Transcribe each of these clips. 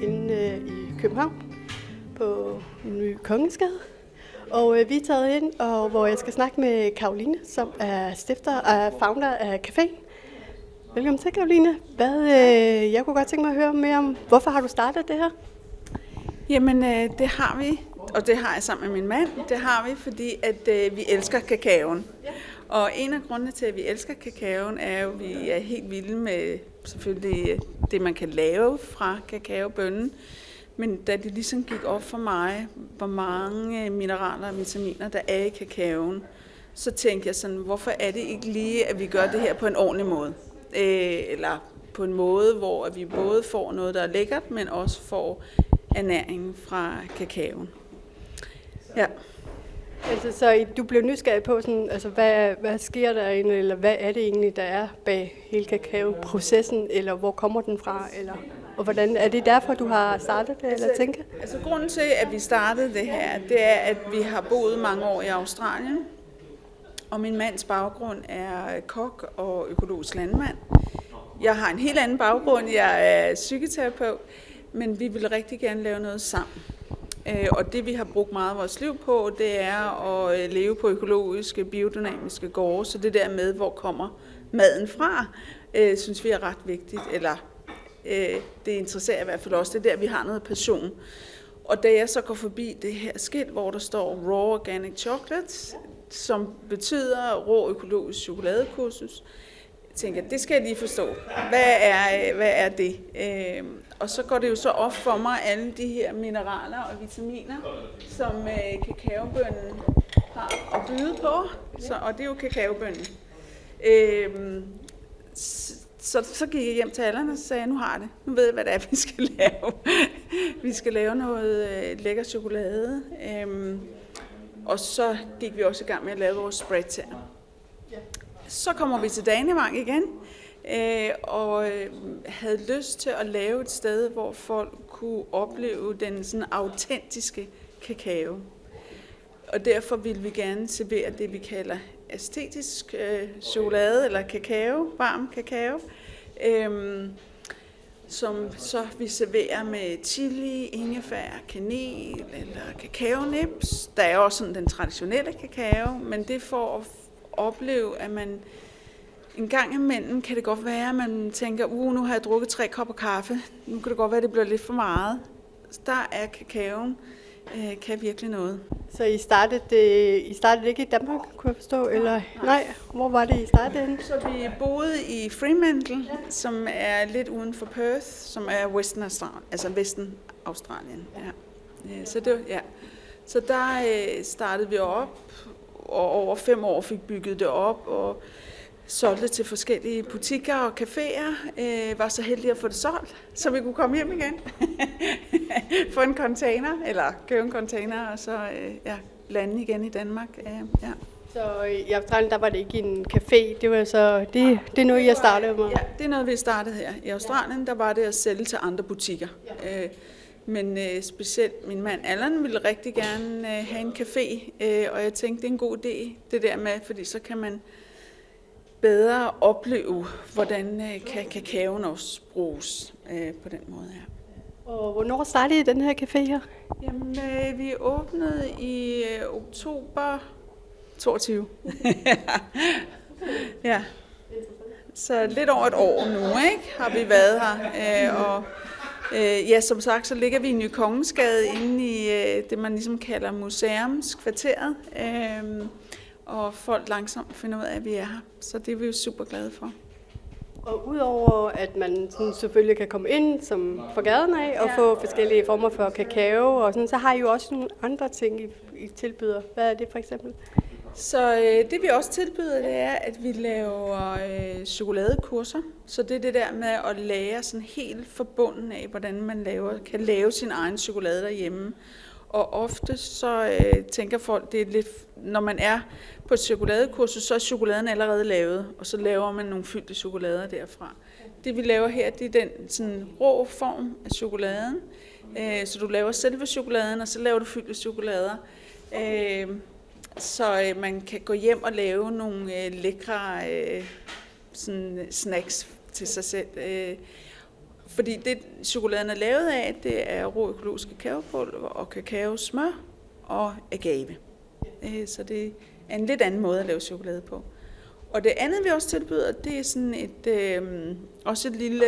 inde i København på Ny Kongensgade. Og vi er taget ind, og hvor jeg skal snakke med Caroline, som er stifter og founder af caféen. Velkommen til, Caroline. Jeg kunne godt tænke mig at høre mere om, hvorfor har du startet det her? Jamen, det har vi, og det har jeg sammen med min mand. Det har vi, fordi at vi elsker kakaoen. Og en af grundene til, at vi elsker kakaoen, er jo, at vi er helt vilde med selvfølgelig det, man kan lave fra kakaobønnen. Men da det ligesom gik op for mig, hvor mange mineraler og vitaminer der er i kakaoen, så tænkte jeg sådan, hvorfor er det ikke lige, at vi gør det her på en ordentlig måde? Eller på en måde, hvor vi både får noget, der er lækkert, men også får ernæring fra kakaoen. Ja. Altså, så du blev nysgerrig på, sådan, altså, hvad sker der egentlig, eller hvad er det egentlig, der er bag hele kakaoprocessen, eller hvor kommer den fra, eller og hvordan er det derfor, du har startet det, eller tænker? Altså grunden til, at vi startede det her, det er, at vi har boet mange år i Australien, og min mands baggrund er kok og økologisk landmand. Jeg har en helt anden baggrund, jeg er psykoterapeut, men vi vil rigtig gerne lave noget sammen. Og det vi har brugt meget af vores liv på, det er at leve på økologiske, biodynamiske gårde. Så det der med, hvor kommer maden fra, synes vi er ret vigtigt. Eller det interesserer i hvert fald også. Det er der, vi har noget passion. Og da jeg så går forbi det her skilt, hvor der står Raw Organic Chocolate, som betyder rå økologisk chokoladekursus, tænker jeg, det skal jeg lige forstå. Hvad er det? Og så går det jo så op for mig, alle de her mineraler og vitaminer, som kakaobønnen har at byde på. Og det er jo kakaobønnen. Så gik jeg hjem til allerne og sagde, nu har jeg det. Nu ved jeg, hvad det er, vi skal lave. Vi skal lave noget lækker chokolade. Og så gik vi også i gang med at lave vores spreadtænder. Så kommer vi til Danevang igen, og havde lyst til at lave et sted, hvor folk kunne opleve den sådan autentiske kakao. Og derfor ville vi gerne servere det, vi kalder æstetisk chokolade eller kakao, varm kakao, som så vi serverer med chili, ingefær, kanel eller kakaonips. Der er også sådan den traditionelle kakao, men det får at opleve, at man en gang imellem kan det godt være, at man tænker, nu har jeg drukket 3 kopper kaffe, nu kan det godt være, at det bliver lidt for meget. Så der er kakaoen, kan virkelig noget. Så I startede ikke i Danmark, kunne jeg forstå? Eller nej, hvor var det, I startede henne? Så vi boede i Fremantle, som er lidt uden for Perth, som er Western Australien. Ja. Så der startede vi op, og over 5 år fik bygget det op, og solgte det til forskellige butikker og caféer. Var så heldig at få det solgt, så vi kunne komme hjem igen. Få en container, eller købe en container, og så lande igen i Danmark. Ja. Så i Australien, der var det ikke en café, det var så, det er noget, I har startet med? Ja, det er noget, vi startede her. I Australien, der var det at sælge til andre butikker. Men specielt min mand Allan ville rigtig gerne have en café, og jeg tænkte, det er en god idé, det der med, fordi så kan man bedre opleve, hvordan kan kakaoen også bruges på den måde her. Og hvornår startede I den her café her? Jamen, vi åbnede i oktober 22. Ja. Så lidt over et år nu, ikke, har vi været her. Som sagt, så ligger vi i Ny Kongensgade inde i det, man ligesom kalder museumskvarteret. Og folk langsomt finder ud af, at vi er her. Så det er vi jo super glade for. Og udover at man sådan selvfølgelig kan komme ind som fra gaden af og få forskellige former for kakao, og sådan, så har I jo også nogle andre ting, I tilbyder. Hvad er det for eksempel? Så det vi også tilbyder, det er, at vi laver chokoladekurser. Så det er det der med at lære sådan helt forbundet af, hvordan man kan lave sin egen chokolade derhjemme. Og ofte så tænker folk, det er lidt, når man er på et chokoladekursus, så er chokoladen allerede lavet, og så laver man nogle fyldte chokolader derfra. Det vi laver her, det er den sådan rå form af chokoladen. Så du laver selve chokoladen, og så laver du fyldte chokolader. Så man kan gå hjem og lave nogle lækre sådan snacks til sig selv. fordi det chokoladen er lavet af, det er rå økologisk kakaopulver og kakaosmør og agave. Så det er en lidt anden måde at lave chokolade på. Og det andet, vi også tilbyder, det er sådan også et lille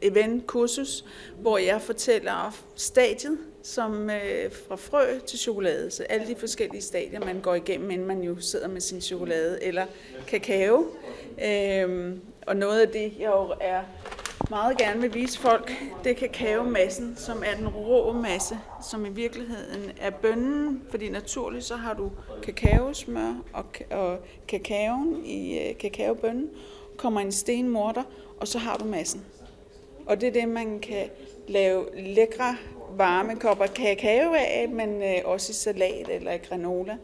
event-kursus, hvor jeg fortæller stadiet, som fra frø til chokolade. Så alle de forskellige stadier, man går igennem, inden man jo sidder med sin chokolade eller kakao. Og noget af det, jeg jo er meget gerne vil vise folk, det er kakaomassen, som er den rå masse, som i virkeligheden er bønnen, fordi naturligt så har du kakaosmør og kakaoen i kakaobønnen, kommer en stenmorter, og så har du massen. Og det er det, man kan lave lækre varme kopper kakao af, men også i salat eller i granola.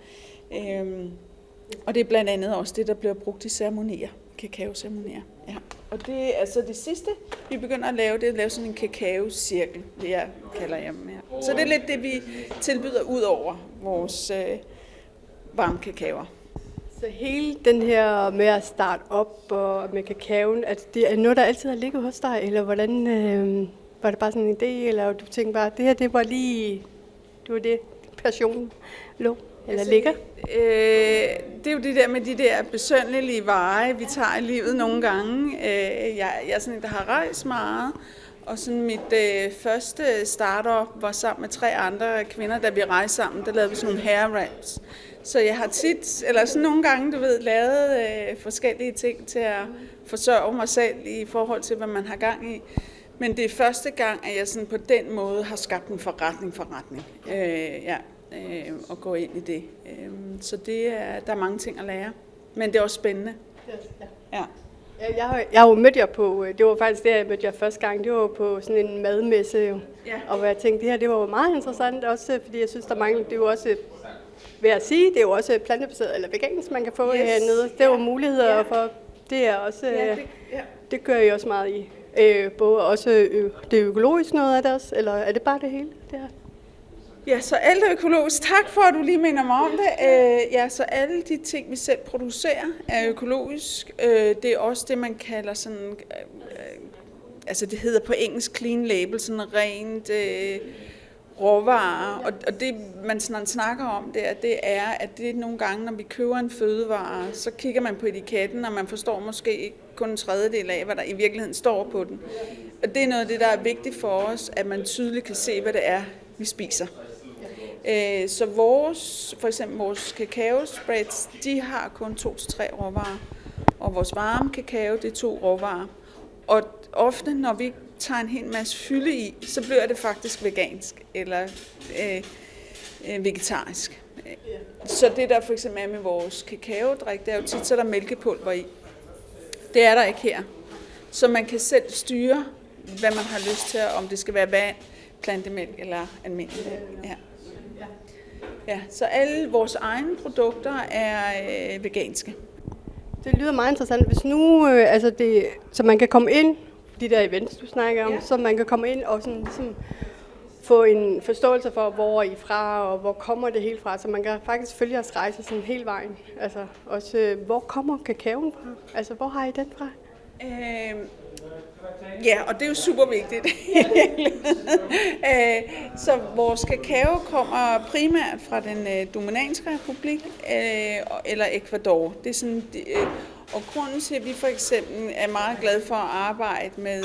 Og det er blandt andet også det, der bliver brugt i ceremonier, kakaoceremonier. Ja. Og det er så det sidste, vi begynder at lave, det er at lave sådan en kakaocirkel, det jeg kalder jeg dem her. Så det er lidt det, vi tilbyder ud over vores varme kakaoer. Så hele den her med at starte op og med kakaoen, altså det er noget, der altid har ligget hos dig, eller hvordan var det bare sådan en idé, eller du tænkte bare, det her, det var lige, det var det, passionen lå, eller ligger? Det er jo det der med de der besønderlige veje, vi tager i livet nogle gange. Jeg er sådan en, der har rejst meget, og sådan mit første startup var sammen med 3 andre kvinder, da vi rejste sammen, der lavede vi sådan nogle hair wraps. Så jeg har tit, eller sådan nogle gange, du ved, lavet forskellige ting til at forsørge mig selv i forhold til, hvad man har gang i. Men det er første gang, at jeg sådan på den måde har skabt en forretning. Og gå ind i det. Så det er, der er mange ting at lære. Men det er også spændende. Ja. Jeg har jo mødt jer på, det var faktisk der, jeg mødte jer første gang, det var på sådan en madmesse. Ja. Og hvor jeg tænkte, det her, det var jo meget interessant også, fordi jeg synes, der mange, det er jo også, vil jeg sige, det er jo også plantebaseret eller vegansk, man kan få hernede. Det er jo muligheder for, det er også, det gør jeg også meget i. Både også det økologisk noget af det også, eller er det bare det hele? Det her? Ja, så alt er økologisk. Tak for, at du lige minder mig om det. Ja, så alle de ting, vi selv producerer, er økologisk. Det er også det, man kalder sådan, altså det hedder på engelsk clean label, sådan rent råvarer. Og det, man snakker om, det er, at det nogle gange, når vi køber en fødevare, så kigger man på etiketten, og man forstår måske ikke kun en tredjedel af, hvad der i virkeligheden står på den. Og det er noget af det, der er vigtigt for os, at man tydeligt kan se, hvad det er, vi spiser. Så for eksempel vores kakaospreads, de har kun 2-3 råvarer, og vores varme kakao, det er 2 råvarer. Og ofte, når vi tager en hel masse fylde i, så bliver det faktisk vegansk eller vegetarisk. Så det der for eksempel er med vores kakaodrik, det er jo tit, så er der mælkepulver i. Det er der ikke her. Så man kan selv styre, hvad man har lyst til, om det skal være vand, plantemælk eller almindelig mælk. Ja, så alle vores egne produkter er veganske. Det lyder meget interessant. Hvis nu, så man kan komme ind, de der events, du snakker om, så man kan komme ind og sådan, ligesom, få en forståelse for, hvor I er fra, og hvor kommer det helt fra. Så man kan faktisk følge jeres rejse sådan hele vejen. Altså også, hvor kommer kakaoen fra? Altså, hvor har I den fra? Ja, og det er jo super vigtigt. Så vores kakao kommer primært fra den Dominikanske Republik eller Ecuador. Det er sådan, og grunden til, at vi for eksempel er meget glade for at arbejde med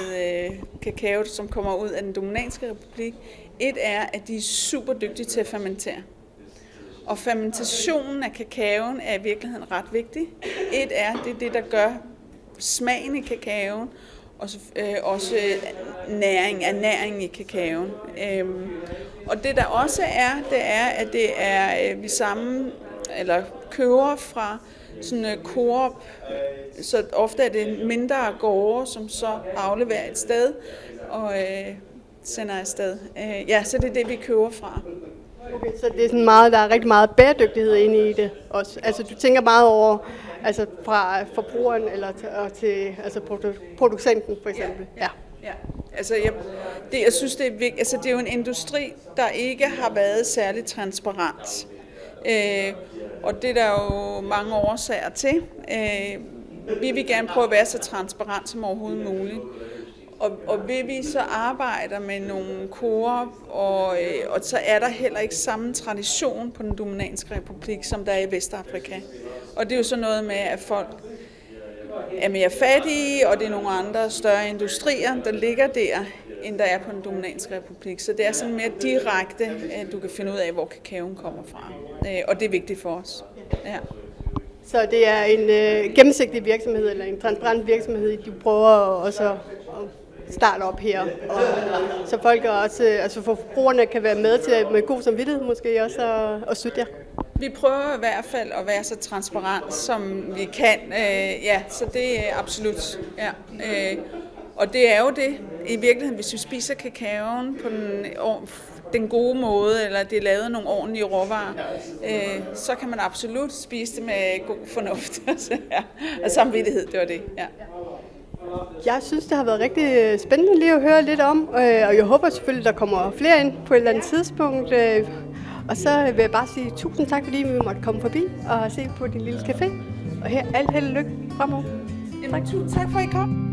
kakao, som kommer ud af den Dominikanske Republik, et er, at de er super dygtige til at fermentere. Og fermentationen af kakaoen er i virkeligheden ret vigtig. Et er, det er det, der gør smagen i kakaoen, og også ernæring i kakaoen. Og det der også er, det er, at det er vi køber fra sådan Coop, så ofte er det mindre gårde, som så afleverer et sted og sender afsted. Så det er det, vi køber fra. Okay, så det er sådan meget, der er rigtig meget bæredygtighed inde i det også. Altså du tænker meget over, altså fra forbrugeren eller til altså producenten for eksempel. Ja. Altså jeg synes det er vigtigt. Altså det er jo en industri, der ikke har været særligt transparent. Og det er der jo mange årsager til. Vi vil gerne prøve at være så transparent som overhovedet muligt. Og vil vi så arbejder med nogle koop, og så er der heller ikke samme tradition på den Dominikanske Republik, som der er i Vestafrika. Og det er jo så noget med, at folk er mere fattige, og det er nogle andre større industrier, der ligger der, end der er på den Dominikanske Republik. Så det er sådan mere direkte, at du kan finde ud af, hvor kakaoen kommer fra. Og det er vigtigt for os. Ja. Så det er en gennemsigtig virksomhed, eller en transparent virksomhed, du prøver også at starte op her. Og så folk også, altså forbrugerne kan være med til med god samvittighed måske også at støtte jer. Vi prøver i hvert fald at være så transparent, som vi kan. Ja, så det er absolut. Ja. Og det er jo det, i virkeligheden, hvis vi spiser kakaoen på den gode måde, eller det er lavet nogle ordentlige råvarer, så kan man absolut spise det med god fornuft. Og samvittighed, det var det. Ja. Jeg synes, det har været rigtig spændende lige at høre lidt om, og jeg håber selvfølgelig, der kommer flere ind på et eller andet tidspunkt. Og så vil jeg bare sige tusind tak, fordi vi måtte komme forbi og se på din lille café. Og her alt held og lykke fremover. Tak for, at I kom.